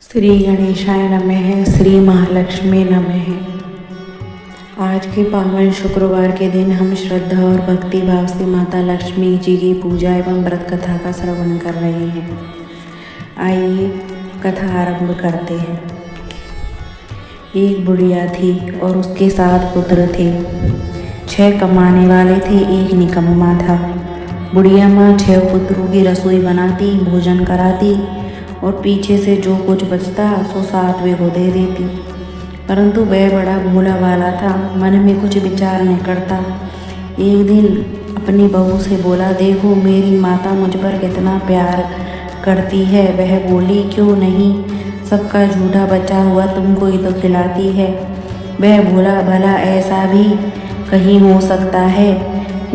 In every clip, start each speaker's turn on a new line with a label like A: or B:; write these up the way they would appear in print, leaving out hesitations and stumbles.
A: श्री गणेशाय नमः। श्री महालक्ष्मी नमः। आज के पावन शुक्रवार के दिन हम श्रद्धा और भक्ति भाव से माता लक्ष्मी जी की पूजा एवं व्रत कथा का श्रवण कर रहे हैं। आइए कथा आरंभ करते हैं। एक बुढ़िया थी और उसके 7 पुत्र थे। 6 कमाने वाले थे, एक निकम्मा था। बुढ़िया माँ 6 पुत्रों की रसोई बनाती, भोजन कराती और पीछे से जो कुछ बचता सो 7वें को दे देती। परंतु वह बड़ा भोला वाला था, मन में कुछ विचार नहीं करता। एक दिन अपनी बहू से बोला, देखो मेरी माता मुझ पर कितना प्यार करती है। वह बोली, क्यों नहीं, सबका झूठा बचा हुआ तुमको ही तो खिलाती है। वह बोला, भला ऐसा भी कहीं हो सकता है?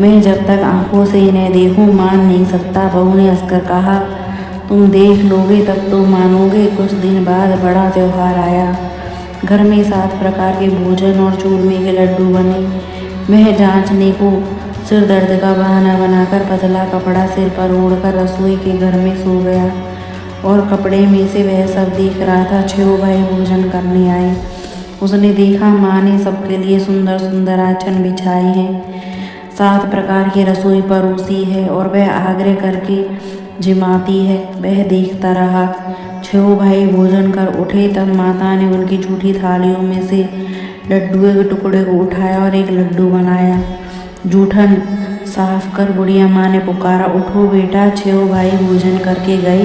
A: मैं जब तक आंखों से इन्हें देखूं मान नहीं सकता। बहू ने हंसकर कहा, तुम देख लोगे तब तो मानोगे। कुछ दिन बाद बड़ा त्योहार आया। घर में 7 प्रकार के भोजन और चूरमे के लड्डू बने। वह जांचने को सिर दर्द का बहाना बनाकर पतला कपड़ा सिर पर ओढ़कर रसोई के घर में सो गया और कपड़े में से वह सब देख रहा था। 6 भाई भोजन करने आए। उसने देखा माँ ने सबके लिए सुंदर सुंदर आसन बिछाए हैं, 7 प्रकार की रसोई परोसी है और वह आग्रह करके जिमाती है। वह देखता रहा। 6 भाई भोजन कर उठे तब माता ने उनकी झूठी थालियों में से लड्डुए के टुकड़े को उठाया और एक लड्डू बनाया। जूठन साफ कर बुढ़िया माँ ने पुकारा, उठो बेटा, 6 भाई भोजन करके गए,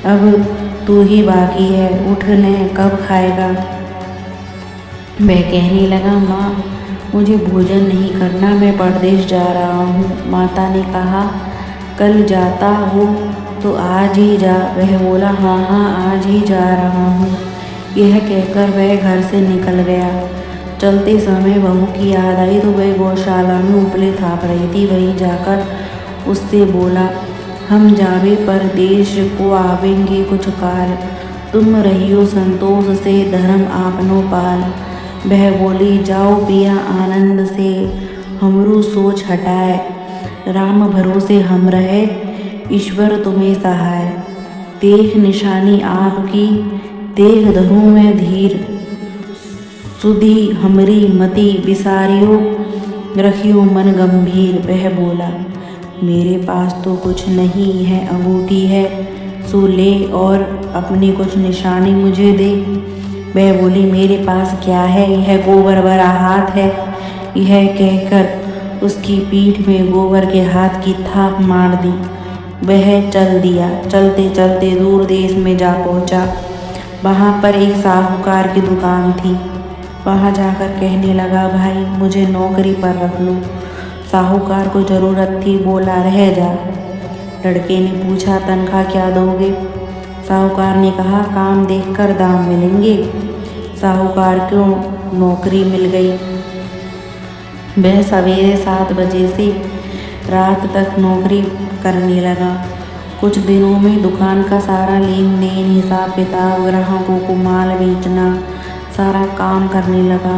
A: अब तू ही बाकी है, उठ ने कब खाएगा? वह कहने लगा, माँ मुझे भोजन नहीं करना, मैं परदेश जा रहा हूँ। माता ने कहा, कल जाता हो तो आज ही जा। वह बोला, हाँ हाँ आज ही जा रहा हूँ। यह कहकर वह घर से निकल गया। चलते समय बहू की याद आई तो वह गौशाला में उपले थाप रही थी। वहीं जाकर उससे बोला, हम जावे परदेश को आवेंगे कुछ काल, तुम रहियो संतोष से धर्म आपनो पाल। वह बोली, जाओ पिया आनंद से, हमरू सोच हटाए, राम भरोसे हम रहे, ईश्वर तुम्हें सहाय। देख निशानी आपकी, देख धरूं मैं धीर, सुधी हमरी मति विसारियो, रखियो मन गंभीर। वह बोला, मेरे पास तो कुछ नहीं है, अंगूठी है सो ले और अपनी कुछ निशानी मुझे दे। वह बोली, मेरे पास क्या है, यह गोबर भरा हाथ है। यह कहकर उसकी पीठ में गोबर के हाथ की थाप मार दी। वह चल दिया। चलते चलते दूर देश में जा पहुंचा। वहाँ पर एक साहूकार की दुकान थी। वहाँ जाकर कहने लगा, भाई मुझे नौकरी पर रख लो। साहूकार को ज़रूरत थी, बोला, रह जा। लड़के ने पूछा, तनख्वाह क्या दोगे? साहूकार ने कहा, काम देखकर दाम मिलेंगे। साहूकार को नौकरी मिल गई। वह सवेरे 7 बजे से रात तक नौकरी करने लगा। कुछ दिनों में दुकान का सारा लेन देन, हिसाब किताब, ग्राहकों को माल बेचना, सारा काम करने लगा।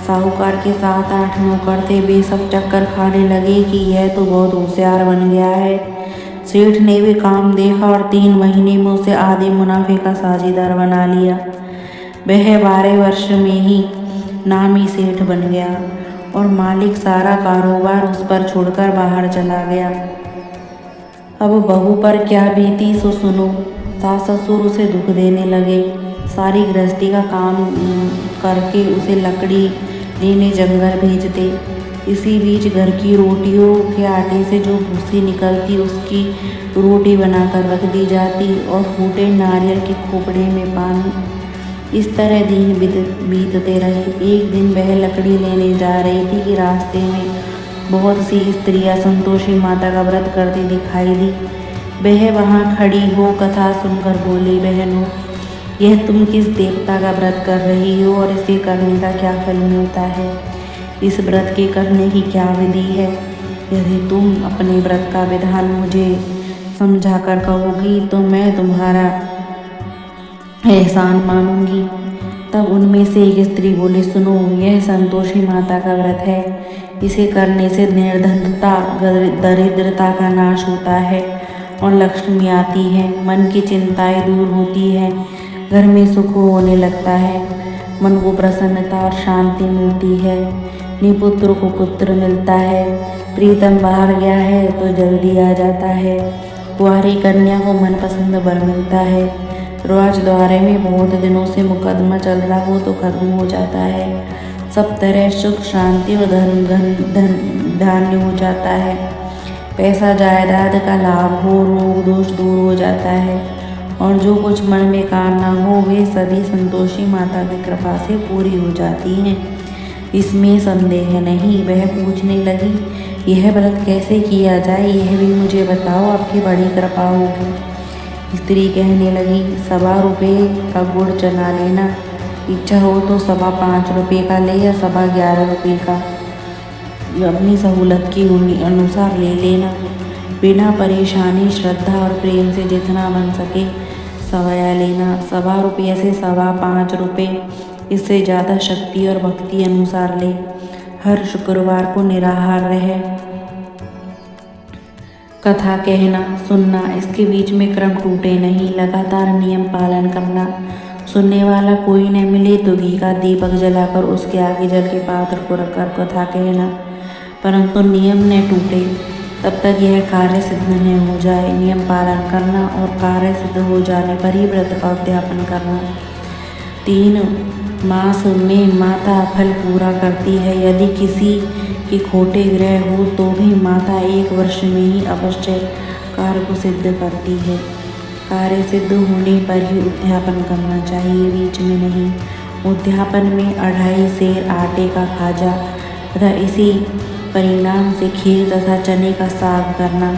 A: साहूकार के 7-8 नौकर थे। वे सब चक्कर खाने लगे कि यह तो बहुत होशियार बन गया है। सेठ ने भी काम देखा और 3 महीने में उसे आधे मुनाफे का साझेदार बना लिया। वह 12 वर्ष में ही नामी सेठ बन गया और मालिक सारा कारोबार उस पर छोड़कर बाहर चला गया। अब बहू पर क्या बीती सो सुनो। सास ससुर उसे दुख देने लगे। सारी गृहस्थी का काम करके उसे लकड़ी लेने जंगल भेजते। इसी बीच घर की रोटियों के आटे से जो भूसी निकलती उसकी रोटी बनाकर रख दी जाती और फूटे नारियल के खोपड़े में पानी। इस तरह दिन बीतते रहे। एक दिन वह लकड़ी लेने जा रही थी कि रास्ते में बहुत सी स्त्रियां संतोषी माता का व्रत करती दिखाई दी। वह वहाँ खड़ी हो कथा सुनकर बोली, बहनों यह तुम किस देवता का व्रत कर रही हो और इसे करने का क्या फल मिलता है? इस व्रत के करने की क्या विधि है? यदि तुम अपने व्रत का विधान मुझे समझा कर कहोगी तो मैं तुम्हारा एहसान मानूंगी। तब उनमें से एक स्त्री बोली, सुनो, यह संतोषी माता का व्रत है। इसे करने से निर्धनता, दरिद्रता का नाश होता है और लक्ष्मी आती है। मन की चिंताएं दूर होती है। घर में सुख होने लगता है, मन को प्रसन्नता और शांति मिलती है। निपुत्र को पुत्र मिलता है, प्रीतम बाहर गया है तो जल्दी आ जाता है। कुंवारी कन्या को मनपसंद वर मिलता है। राजद्वारे में बहुत दिनों से मुकदमा चल रहा हो तो खत्म हो जाता है। सब तरह सुख शांति और धान्य हो जाता है। पैसा जायदाद का लाभ हो, रोग दोष दूर हो जाता है और जो कुछ मन में कामना हो वे सभी संतोषी माता की कृपा से पूरी हो जाती हैं। इसमें संदेह नहीं। वह पूछने लगी, यह व्रत कैसे किया जाए, यह भी मुझे बताओ, आपकी बड़ी कृपा होगी। स्त्री कहने लगी, 1.25 रुपये का गुड़ चना लेना, इच्छा हो तो 5.25 रुपये का ले या 11.25 रुपये का, अपनी सहूलत के अनुसार ले लेना। बिना परेशानी श्रद्धा और प्रेम से जितना बन सके सवाया लेना। 1.25 रुपये से 5.25 रुपये, इससे ज़्यादा शक्ति और भक्ति अनुसार ले। हर शुक्रवार को निराहार रहे। कथा कहना सुनना, इसके बीच में क्रम टूटे नहीं, लगातार नियम पालन करना। सुनने वाला कोई न मिले तो घी का दीपक जलाकर उसके आगे जल के पात्र को रखकर कथा कहना, परंतु नियम न टूटे तब तक यह कार्य सिद्ध न हो जाए। नियम पालन करना और कार्य सिद्ध हो जाने पर ही व्रत का उद्यापन करना। 3 मास में माता फल पूरा करती है। यदि किसी के खोटे ग्रह हो तो भी माता 1 वर्ष में ही अवश्य कार्य को सिद्ध करती है। कार्य सिद्ध होने पर ही उद्यापन करना चाहिए, बीच में नहीं। उद्यापन में 2.5 सेर आटे का खाजा तथा इसी परिणाम से खीर तथा चने का साग करना।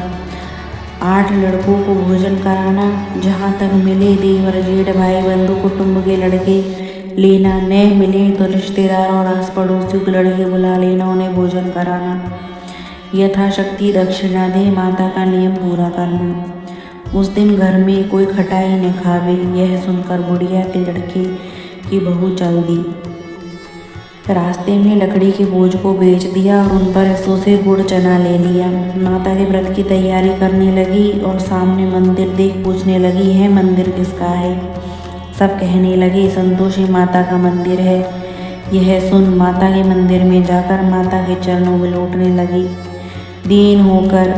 A: 8 लड़कों को भोजन कराना। जहाँ तक मिले देवर जेठ भाई बंधु कुटुंब के लड़के लेना, न मिले तो रिश्तेदार और आस पड़ोसियों के लड़के बुला लेना, उन्हें भोजन कराना। यथाशक्ति दक्षिणा दे, माता का नियम पूरा करना। उस दिन घर में कोई खटाई न खावे। यह सुनकर बुढ़िया के लड़के की बहू चल दी। रास्ते में लकड़ी के बोझ को बेच दिया और उन पर ऐसों से गुड़ चना ले लिया। माता के व्रत की तैयारी करने लगी और सामने मंदिर देख पूछने लगी, यह मंदिर किसका है? सब कहने लगे, संतोषी माता का मंदिर है। यह सुन माता के मंदिर में जाकर माता के चरणों में लौटने लगी। दीन होकर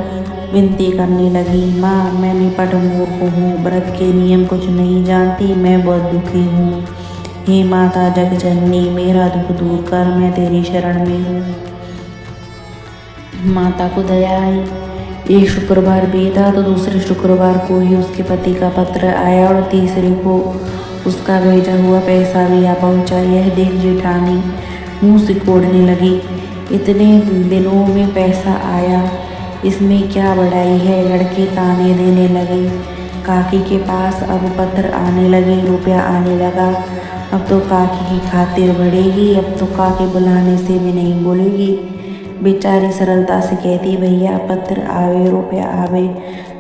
A: विनती करने लगी, माँ मैं निपट मूर्ख हूँ, व्रत के नियम कुछ नहीं जानती, मैं बहुत दुखी हूँ। हे माता जगजननी, मेरा दुख दूर कर, मैं तेरी शरण में हूँ। माता को दया आई। एक शुक्रवार बीता तो दूसरे शुक्रवार को ही उसके पति का पत्र आया और तीसरे को उसका भेजा हुआ पैसा भी आ पहुँचा। यह देख जेठानी मुँह सिकोड़ने लगी, इतने दिनों में पैसा आया, इसमें क्या बड़ाई है? लड़के ताने देने लगे। काकी के पास अब पत्र आने लगे, रुपया आने लगा। अब तो काकी की खातिर बढ़ेगी, अब तो काकी बुलाने से भी नहीं बोलेगी। बेचारी सरलता से कहती, भैया पत्र आवे रुपया आवे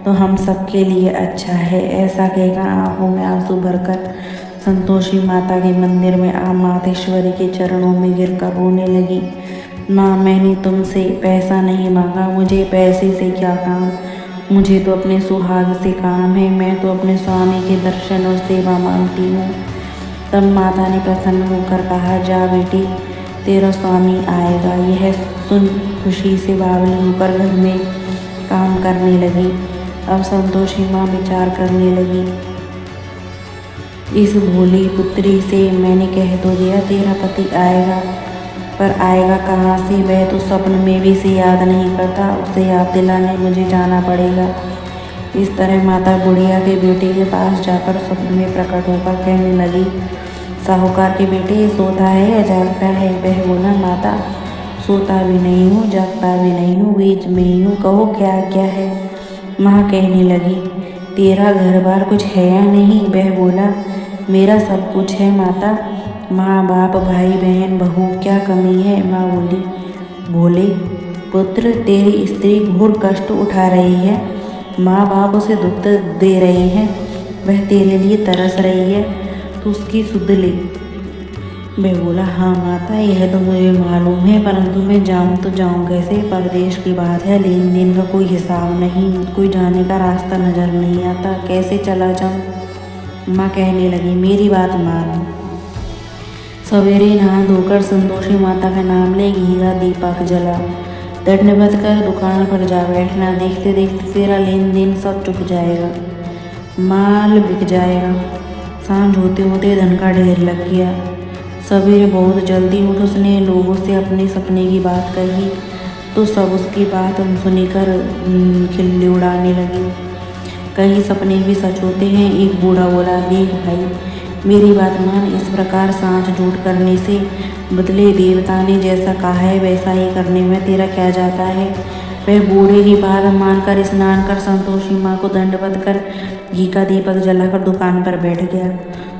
A: तो हम सबके लिए अच्छा है। ऐसा कहकर आंखों में आंसू भरकर संतोषी माता के मंदिर में मातेश्वरी के चरणों में गिरकर रोने लगी। माँ मैंने तुमसे पैसा नहीं मांगा, मुझे पैसे से क्या काम, मुझे तो अपने सुहाग से काम है, मैं तो अपने स्वामी के दर्शन और सेवा मांगती हूँ। तब माता ने प्रसन्न होकर कहा, जा बेटी तेरा स्वामी आएगा। यह सुन खुशी से बावली होकर घर में काम करने लगी। अब संतोषी माँ विचार करने लगी, इस भोली पुत्री से मैंने कह तो दिया तेरा पति आएगा, पर आएगा कहाँ से? वह तो स्वप्न में भी से याद नहीं करता, उसे याद दिलाने मुझे जाना पड़ेगा। इस तरह माता बुढ़िया के बेटे के पास जाकर स्वप्न में प्रकट होकर कहने लगी, साहूकार के बेटे सोता है या जागता है? वह बोला, माता सोता भी नहीं हूँ, जागता भी नहीं हूँ, बीच में ही हूँ, कहो क्या क्या है? माँ कहने लगी, तेरा घर बार कुछ है या नहीं? वह बोला, मेरा सब कुछ है माता, माँ बाप भाई बहन बहू, क्या कमी है? माँ बोले पुत्र तेरी स्त्री घोर कष्ट उठा रही है, माँ बाप उसे दुख दे रहे हैं, वह तेरे लिए तरस रही है, तू उसकी सुध ले। वह बोला, हाँ माता यह तो मुझे मालूम है, परंतु मैं जाऊँ तो जाऊँ कैसे? परदेश की बात है, लेन देन का कोई हिसाब नहीं, कोई जाने का रास्ता नजर नहीं आता, कैसे चला जाऊँ? माँ कहने लगी, मेरी बात मानो। सवेरे नहा धोकर संतोषी माता का नाम ले घी का दीपक जला, दंडवत कर दुकान पर जा बैठना। देखते देखते तेरा लेन देन सब चुक जाएगा, माल बिक जाएगा। सांझ होते होते धन का ढेर लग गया। सवेरे बहुत जल्दी उठ उसने लोगों से अपने सपने की बात कही तो सब उसकी बात सुनकर खिल्ली उड़ाने लगी। कई सपने भी सच होते हैं। एक बूढ़ा बोला, देख भाई मेरी बात मान, इस प्रकार सांझ झूठ करने से बदले देवता ने जैसा कहा है वैसा ही करने में तेरा क्या जाता है। वह बूढ़े की बात मानकर स्नान कर संतोषी माँ को दंडवत कर घी का दीपक जलाकर दुकान पर बैठ गया।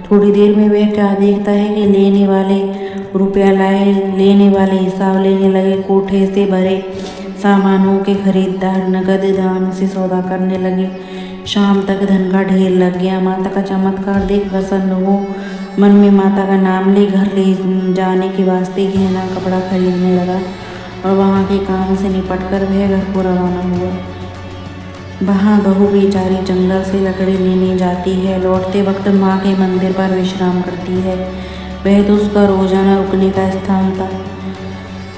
A: थोड़ी देर में वह क्या देखता है कि लेने वाले रुपया लाए, लेने वाले हिसाब लेने लगे। कोठे से भरे सामानों के खरीदार नगद दाम से सौदा करने लगे। शाम तक धन का ढेर लग गया। माता का चमत्कार देख प्रसन्न हो मन में माता का नाम ले घर ले जाने के वास्ते गहना कपड़ा खरीदने लगा और वहाँ के काम से निपट कर वह घर को रवाना हुआ। वहाँ बहू बेचारी जंगल से लकड़ी लेने जाती है। लौटते वक्त माँ के मंदिर पर विश्राम करती है। वह तो उसका रोजाना रुकने का स्थान था।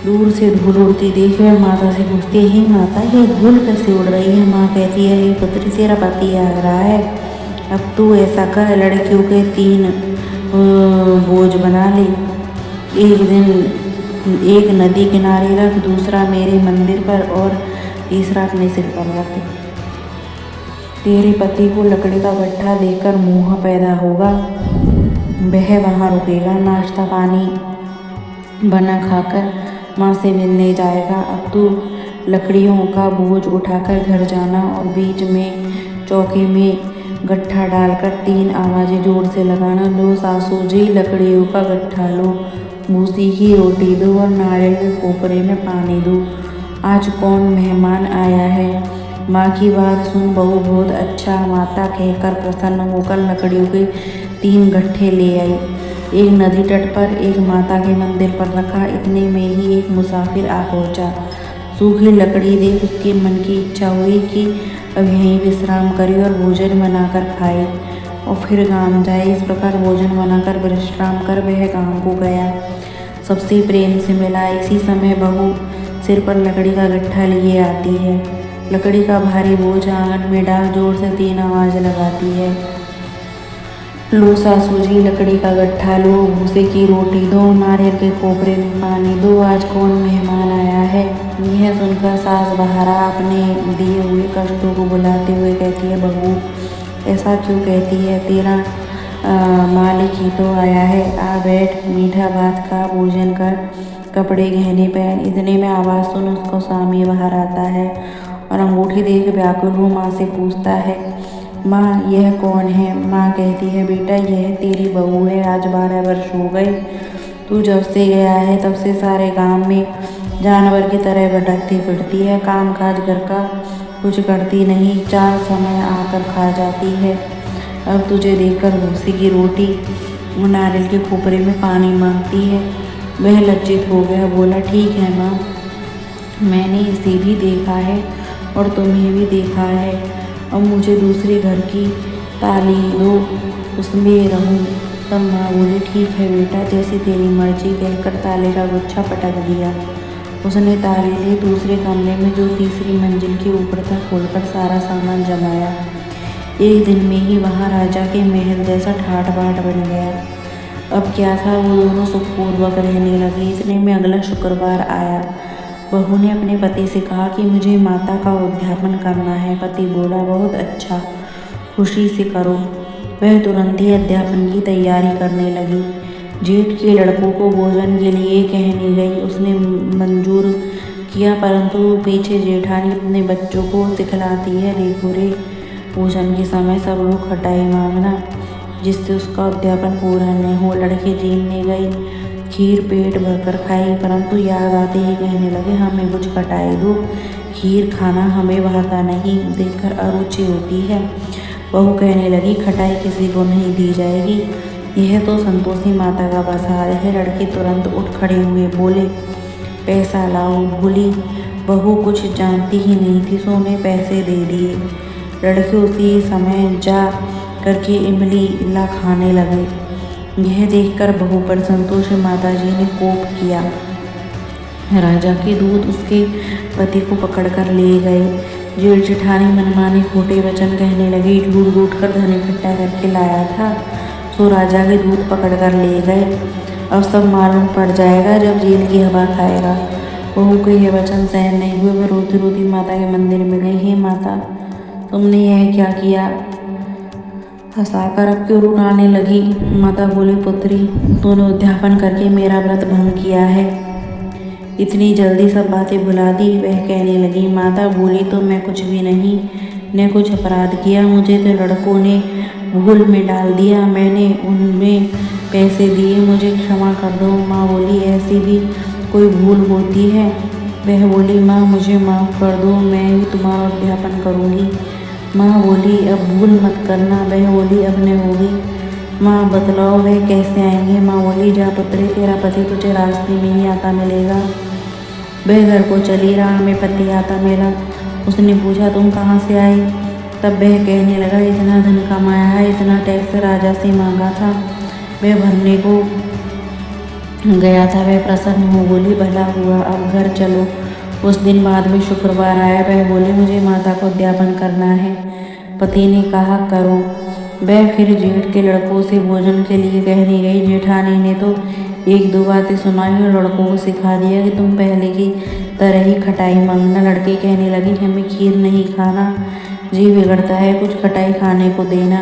A: दूर से धूल उड़ती देख वह माता से पूछती है, माता ये धूल कैसे उड़ रही है। माँ कहती है, ये पुत्री तेरा पति आ रहा है, अब तू ऐसा कर लड़कियों के 3 बोझ बना ले। एक नदी किनारे रख, दूसरा मेरे मंदिर पर और तीसरा अपने सिर पर रख। तेरे पति को लकड़ी का गट्ठा देखकर मोह पैदा होगा, वह वहाँ रुकेगा, नाश्ता पानी बना खाकर माँ से मिलने जाएगा। अब तू लकड़ियों का बोझ उठाकर घर जाना और बीच में चौके में गट्ठा डालकर 3 आवाज़ें जोर से लगाना। लो सासू जी लकड़ियों का गट्ठा लो, भूसी की रोटी दो और नारियल के कोपरे में पानी दो। आज कौन मेहमान आया है। माँ की बात सुन बहू बहुत अच्छा माता कहकर प्रसन्न होकर लकड़ियों के 3 गट्ठे ले आई। एक नदी तट पर, एक माता के मंदिर पर रखा। इतने में ही एक मुसाफिर आ पहुंचा। सूखी लकड़ी देख उसके मन की इच्छा हुई कि अब यहीं विश्राम करे और भोजन बनाकर खाए और फिर गांव जाए। इस प्रकार भोजन बनाकर विश्राम कर वह गांव को गया, सबसे प्रेम से मिला। इसी समय बहू सिर पर लकड़ी का गट्ठा लिए आती है। लकड़ी का भारी बोझ आंगन में डाल जोर से 3 आवाज़ लगाती है। लो सासू जी लकड़ी का गट्ठा लो, भूसे की रोटी दो, नारियल के कोपरे में पानी दो। आज कौन मेहमान आया है। यह सुनकर सास बहारा अपने दिए हुए कष्टों को बुलाते हुए कहती है, बहू ऐसा क्यों कहती है, तेरा मालिक ही तो आया है। आ बैठ, मीठा भात खा, भोजन कर, कपड़े गहने पहन। इतने में आवाज़ सुन उसको स्वामी बाहर आता है और अंगूठी देख व्याकुल हो माँ से पूछता है, माँ यह कौन है। माँ कहती है, बेटा यह तेरी बहू है। आज 12 वर्ष हो गए, तू जब से गया है तब से सारे गांव में जानवर की तरह भटकती फिरती है। काम काज घर का कुछ करती नहीं, 4 समय आकर खा जाती है। अब तुझे देखकर भूसी की रोटी और नारियल के खोपरे में पानी मांगती है। वह लज्जित हो गया, बोला, ठीक है माँ, मैंने इसे भी देखा है और तुम्हें भी देखा है। अब मुझे दूसरे घर की ताली दो, उसमें रहूं। तब माँ बोली, ठीक है बेटा, जैसी तेरी मर्जी, कहकर ताले का गुच्छा पटक दिया। उसने ताली ली, दूसरे कमरे में जो तीसरी मंजिल के ऊपर था खोलकर सारा सामान जमाया। एक दिन में ही वहाँ राजा के महल जैसा ठाट बाट बन गया। अब क्या था, वो दोनों सुखपूर्वक रहने लगे। इतने में अगला शुक्रवार आया। बहू ने अपने पति से कहा कि मुझे माता का उद्यापन करना है। पति बोला, बहुत अच्छा, खुशी से करो। वह तुरंत ही अध्यापन की तैयारी करने लगी। जेठ के लड़कों को भोजन के लिए कहने गई। उसने मंजूर किया, परंतु पीछे जेठानी अपने बच्चों को सिखलाती है, देखो रे, भोजन के समय सब लोग खटाई मांगना, जिससे उसका उद्यापन पूरा न हो। लड़के जीमने गए, खीर पेट भरकर खाई, परंतु याद आते ही कहने लगे, हमें कुछ खटाई दो, खीर खाना हमें भाता नहीं, देखकर अरुचि होती है। बहू कहने लगी, खटाई किसी को नहीं दी जाएगी, यह तो संतोषी माता का प्रसाद है। लड़के तुरंत उठ खड़े हुए, बोले, पैसा लाओ। भूली बहू कुछ जानती ही नहीं थी, सो उन्हें पैसे दे दिए। लड़के उसी समय जा करके इमली ला खाने लगे। यह देखकर बहू पर संतोषी माताजी ने कोप किया। राजा के दूत उसके पति को पकड़कर ले गए। जेठ जेठानी मनमाने खोटे वचन कहने लगी। ढूंढ ढूंढ कर धन इकट्ठा करके लाया था सो राजा के दूत पकड़कर ले गए। अब सब मालूम पड़ जाएगा जब जेल की हवा खाएगा। बहू के ये वचन सहन नहीं हुए। वह रोती रोती माता के मंदिर में गई। हे माता, तुमने यह क्या किया? हंसाकर अब क्यों रुलाने लगी? माता बोली, पुत्री, तूने उद्यापन करके मेरा व्रत भंग किया है। इतनी जल्दी सब बातें भुला दी? वह कहने लगी। माता बोली, तो मैं कुछ भी नहीं ने कुछ अपराध किया। मुझे तो लड़कों ने भूल में डाल दिया। मैंने उनमें पैसे दिए, मुझे क्षमा कर दो। माँ बोली, ऐसी भी कोई भूल होती है? वह बोली, माँ मुझे माफ़ कर दो, मैं ही तुम्हारा उद्यापन करूँगी। माँ बोली, अब भूल मत करना। वह बोली, अब नहीं होगी। माँ बतलाओ वह कैसे आएंगे? माँ बोली, जा पुत्री, तेरा पति तुझे रास्ते में ही आता मिलेगा। वह घर को चली। राह में पति आता मिला। उसने पूछा, तुम कहाँ से आई? तब वह कहने लगा, इतना धन कमाया है, इतना टैक्स राजा से मांगा था, वह भरने को गया था। वह प्रसन्न हो बोली, भला हुआ, अब घर चलो। उस दिन बाद में शुक्रवार आया। वह बोली, मुझे माता को उद्यापन करना है। पति ने कहा, करो। वह फिर जेठ के लड़कों से भोजन के लिए कहने गई। जेठानी ने तो एक दो बातें सुनाई और लड़कों को सिखा दिया कि तुम पहले की तरह ही खटाई मांगना। लड़के कहने लगे, हमें खीर नहीं खाना, जी बिगड़ता है, कुछ खटाई खाने को देना।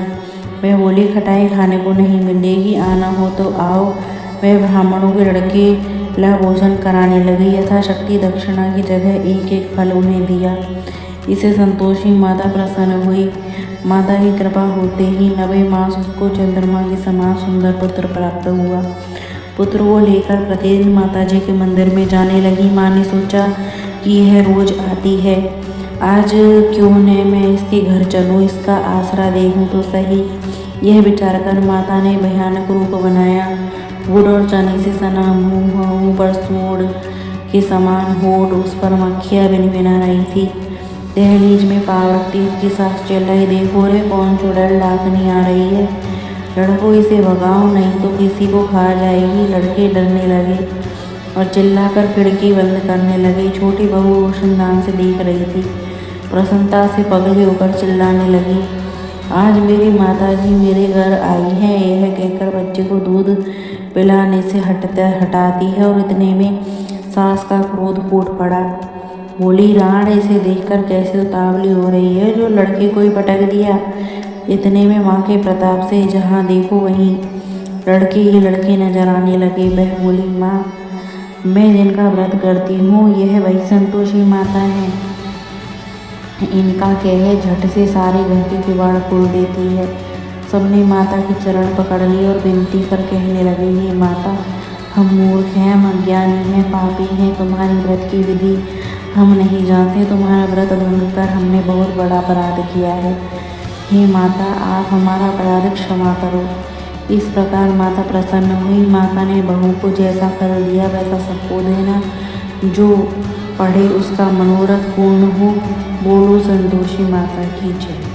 A: वह बोली, खटाई खाने को नहीं मिलेगी, आना हो तो आओ। वह ब्राह्मणों के लड़के ला भोजन कराने लगी। यथाशक्ति दक्षिणा की जगह एक एक फल उन्हें दिया। इसे संतोषी माता प्रसन्न हुई। माता की कृपा होते ही 90 मास उसको चंद्रमा के समान सुंदर पुत्र प्राप्त हुआ। पुत्र को लेकर प्रतिदिन माता जी के मंदिर में जाने लगी। माँ ने सोचा कि यह रोज आती है, आज क्यों न मैं इसके घर चलूँ, इसका आसरा देखूँ तो सही। यह विचार कर माता ने भयानक रूप बनाया। गुड़ और चने से सना मुँह पर सूंड के समान होठ, उस पर मक्खियाँ भिनभिना रही थी। दहलीज में पाँव रखती उसकी सास चल रही। देखो रे, कौन चुड़ैल डाकनी आ रही है, लड़कों इसे भगाओ नहीं तो किसी को खा जाएगी। लड़के डरने लगे और चिल्लाकर खिड़की बंद करने लगे। छोटी बहू रोशनदान से देख रही थी। प्रसन्नता से पगली होकर चिल्लाने लगी, आज मेरी माताजी मेरे घर आई है। यह कहकर बच्चे को दूध पिलाने से हटाती है और इतने में सास का क्रोध फूट पड़ा। बोली, राण, इसे देखकर कैसे उतावली हो रही है, जो लड़के को ही पटक दिया। इतने में माँ के प्रताप से जहाँ देखो वहीं लड़के ही लड़के नजर आने लगे। वह बोली, माँ, मैं जिनका व्रत करती हूँ यह वही संतोषी माता है। इनका क्या है, झट से सारे घर के किवाड़ खोल देती है। सबने माता की चरण पकड़ ली और विनती कर कहने लगे, हे माता, हम मूर्ख हैं, हम अज्ञानी हैं, पापी हैं। तुम्हारी व्रत की विधि हम नहीं जानते। तुम्हारा व्रत भंग कर हमने बहुत बड़ा अपराध किया है। हे माता, आप हमारा अपराध क्षमा करो। इस प्रकार माता प्रसन्न हुई। माता ने बहू को जैसा फल दिया वैसा सबको देना। जो पढ़े उसका मनोरथ पूर्ण हो। बोलो संतोषी माता की जय।